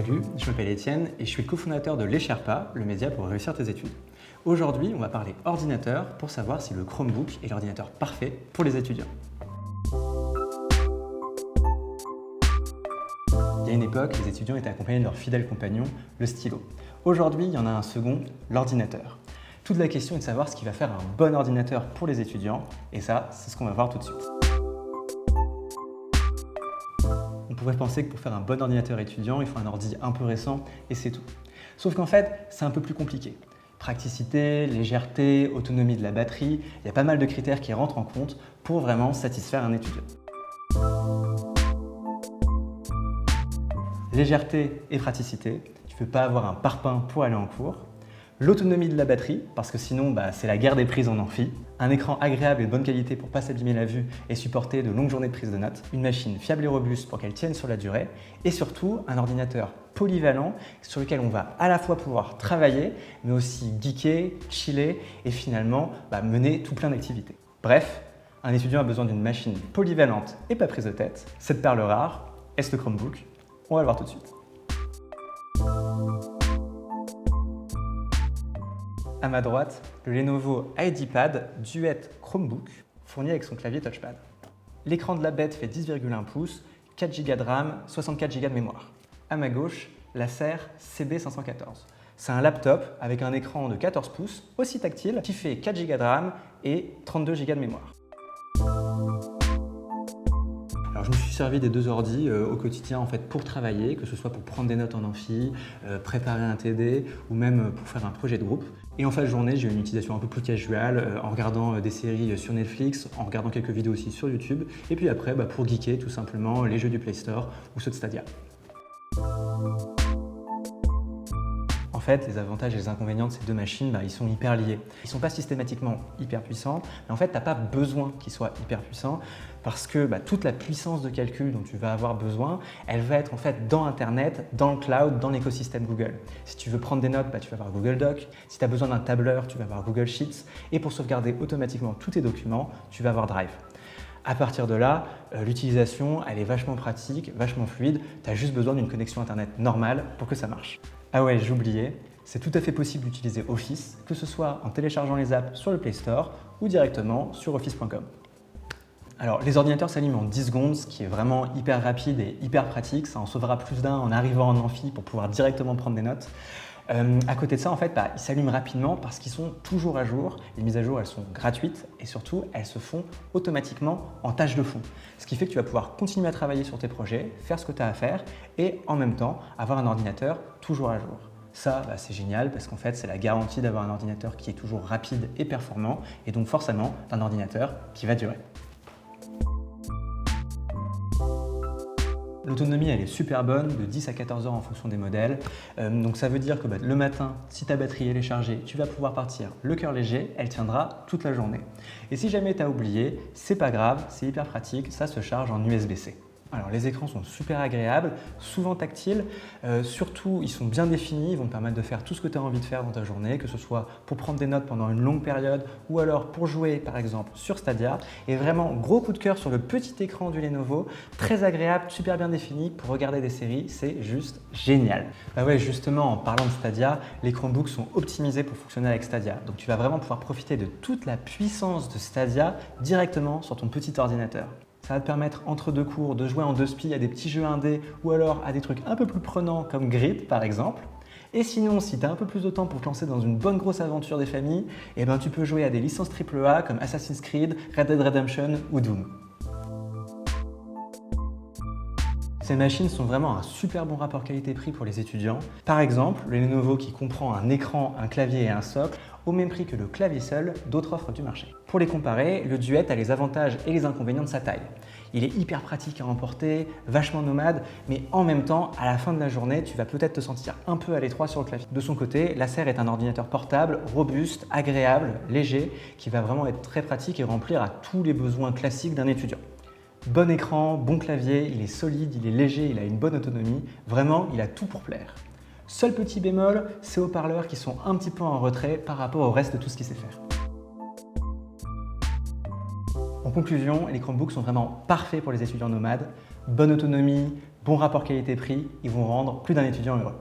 Salut, je m'appelle Étienne et je suis le cofondateur de l'Esherpa, le média pour réussir tes études. Aujourd'hui, on va parler ordinateur pour savoir si le Chromebook est l'ordinateur parfait pour les étudiants. Il y a une époque, les étudiants étaient accompagnés de leur fidèle compagnon, le stylo. Aujourd'hui, il y en a un second, l'ordinateur. Toute la question est de savoir ce qui va faire un bon ordinateur pour les étudiants, et ça, c'est ce qu'on va voir tout de suite. On pourrait penser que pour faire un bon ordinateur étudiant, il faut un ordi un peu récent et c'est tout. Sauf qu'en fait, c'est un peu plus compliqué. Praticité, légèreté, autonomie de la batterie, il y a pas mal de critères qui rentrent en compte pour vraiment satisfaire un étudiant. Légèreté et praticité, tu ne peux pas avoir un parpaing pour aller en cours. L'autonomie de la batterie, parce que sinon c'est la guerre des prises en amphi. Un écran agréable et de bonne qualité pour ne pas s'abîmer la vue et supporter de longues journées de prise de notes. Une machine fiable et robuste pour qu'elle tienne sur la durée. Et surtout, un ordinateur polyvalent sur lequel on va à la fois pouvoir travailler, mais aussi geeker, chiller et finalement mener tout plein d'activités. Bref, un étudiant a besoin d'une machine polyvalente et pas prise de tête. Cette perle rare, est-ce le Chromebook? On va le voir tout de suite. À ma droite, le Lenovo IdeaPad Duet Chromebook fourni avec son clavier touchpad. L'écran de la bête fait 10,1 pouces, 4 Go de RAM, 64 Go de mémoire. À ma gauche, l'Acer CB514. C'est un laptop avec un écran de 14 pouces, aussi tactile, qui fait 4 Go de RAM et 32 Go de mémoire. Alors, je me suis servi des deux ordis au quotidien pour travailler, que ce soit pour prendre des notes en amphi, préparer un TD ou même pour faire un projet de groupe. Et en fin de journée, j'ai une utilisation un peu plus casual en regardant des séries sur Netflix, en regardant quelques vidéos aussi sur YouTube. Et puis après, pour geeker tout simplement les jeux du Play Store ou ceux de Stadia. En fait, les avantages et les inconvénients de ces deux machines, ils sont hyper liés. Ils ne sont pas systématiquement hyper puissants, mais en fait, tu n'as pas besoin qu'ils soient hyper puissants parce que toute la puissance de calcul dont tu vas avoir besoin, elle va être en fait dans Internet, dans le cloud, dans l'écosystème Google. Si tu veux prendre des notes, tu vas avoir Google Doc. Si tu as besoin d'un tableur, tu vas avoir Google Sheets. Et pour sauvegarder automatiquement tous tes documents, tu vas avoir Drive. À partir de là, l'utilisation, elle est vachement pratique, vachement fluide. Tu as juste besoin d'une connexion Internet normale pour que ça marche. Ah ouais, j'oubliais, c'est tout à fait possible d'utiliser Office, que ce soit en téléchargeant les apps sur le Play Store ou directement sur office.com. Alors, les ordinateurs s'allument en 10 secondes, ce qui est vraiment hyper rapide et hyper pratique. Ça en sauvera plus d'un en arrivant en amphi pour pouvoir directement prendre des notes. À côté de ça, ils s'allument rapidement parce qu'ils sont toujours à jour. Les mises à jour, elles sont gratuites et surtout, elles se font automatiquement en tâche de fond. Ce qui fait que tu vas pouvoir continuer à travailler sur tes projets, faire ce que tu as à faire et en même temps, avoir un ordinateur toujours à jour. Ça, c'est génial parce qu'en fait, c'est la garantie d'avoir un ordinateur qui est toujours rapide et performant et donc forcément d'un ordinateur qui va durer. L'autonomie, elle est super bonne, de 10 à 14 heures en fonction des modèles. Donc ça veut dire que le matin, si ta batterie elle est chargée, tu vas pouvoir partir le cœur léger, elle tiendra toute la journée. Et si jamais tu as oublié, c'est pas grave, c'est hyper pratique, ça se charge en USB-C. Alors les écrans sont super agréables, souvent tactiles, surtout ils sont bien définis, ils vont te permettre de faire tout ce que tu as envie de faire dans ta journée, que ce soit pour prendre des notes pendant une longue période ou alors pour jouer par exemple sur Stadia. Et vraiment gros coup de cœur sur le petit écran du Lenovo, très agréable, super bien défini pour regarder des séries, c'est juste génial. Ouais, justement en parlant de Stadia, les Chromebooks sont optimisés pour fonctionner avec Stadia. Donc tu vas vraiment pouvoir profiter de toute la puissance de Stadia directement sur ton petit ordinateur. Ça va te permettre entre deux cours de jouer en 2 spi à des petits jeux indés ou alors à des trucs un peu plus prenants comme Grid par exemple. Et sinon, si tu as un peu plus de temps pour te lancer dans une bonne grosse aventure des familles, tu peux jouer à des licences AAA comme Assassin's Creed, Red Dead Redemption ou Doom. Ces machines sont vraiment un super bon rapport qualité-prix pour les étudiants. Par exemple, le Lenovo qui comprend un écran, un clavier et un socle au même prix que le clavier seul d'autres offres du marché. Pour les comparer, le Duet a les avantages et les inconvénients de sa taille. Il est hyper pratique à emporter, vachement nomade, mais en même temps, à la fin de la journée, tu vas peut-être te sentir un peu à l'étroit sur le clavier. De son côté, l'Acer est un ordinateur portable, robuste, agréable, léger, qui va vraiment être très pratique et remplir à tous les besoins classiques d'un étudiant. Bon écran, bon clavier, il est solide, il est léger, il a une bonne autonomie. Vraiment, il a tout pour plaire. Seul petit bémol, ces haut-parleurs qui sont un petit peu en retrait par rapport au reste de tout ce qu'il sait faire. En conclusion, les Chromebooks sont vraiment parfaits pour les étudiants nomades. Bonne autonomie, bon rapport qualité-prix, ils vont rendre plus d'un étudiant heureux.